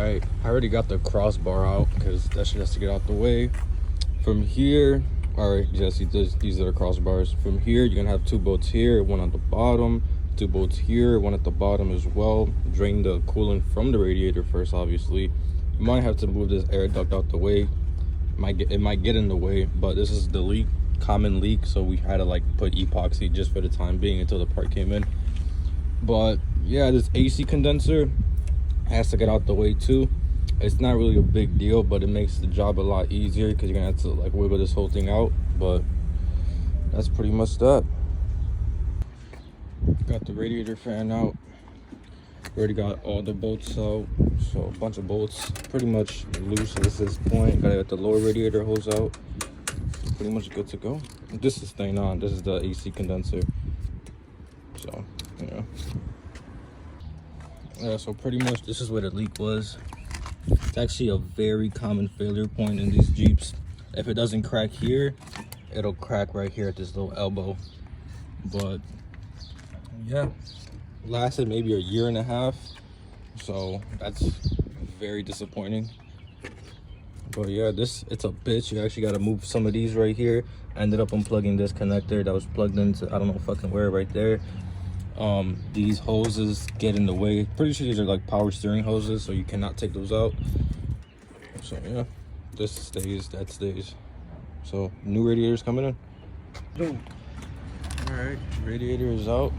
Alright, I already got the crossbar out because that shit has to get out the way. From here, alright, Jesse, these are the crossbars. From here, you're gonna have two bolts here, one on the bottom, two bolts here, one at the bottom as well. Drain the coolant from the radiator first, obviously. You might have to move this air duct out the way. It might get in the way, but this is the leak, common leak, so we had to like put epoxy just for the time being until the part came in. But yeah, this AC condenser has to get out the way too. It's not really a big deal, but it makes the job a lot easier because you're gonna have to like wiggle this whole thing out. But that's pretty much that. Got the radiator fan out. Already got all the bolts out, so a bunch of bolts pretty much loose at this point. Gotta get the lower radiator hose out. Pretty much good to go. This is staying on. This is the AC condenser. So yeah, so pretty much this is where the leak was. It's actually a very common failure point in these Jeeps. If it doesn't crack here, it'll crack right here at this little elbow. But yeah, lasted maybe a year and a half, so that's very disappointing. But yeah, it's a bitch. You actually got to move some of these right here. I ended up unplugging this connector that was plugged into I don't know fucking where right there. These hoses get in the way. Pretty sure these are like power steering hoses, so you cannot take those out. So yeah, this stays, that stays. So new radiators coming in. Boom. All right, radiator is out,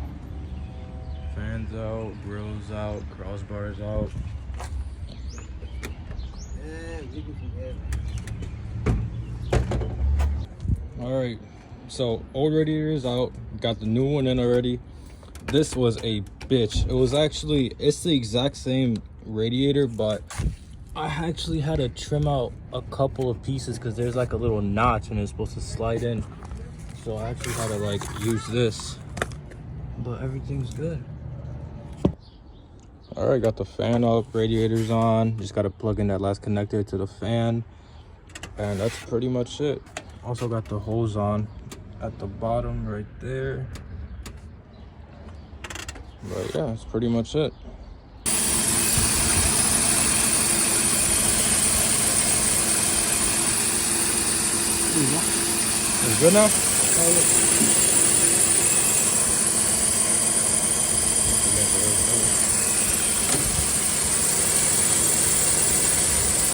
fans out, grills out, crossbars out. All right, so old radiator is out, got the new one in already. This was a bitch. It's the exact same radiator, but I actually had to trim out a couple of pieces because there's like a little notch and it's supposed to slide in. So I actually had to like use this, but everything's good. All right, got the fan up, radiators on. Just got to plug in that last connector to the fan, and that's pretty much it. Also got the hose on at the bottom right there. But yeah, that's pretty much it. It's good now?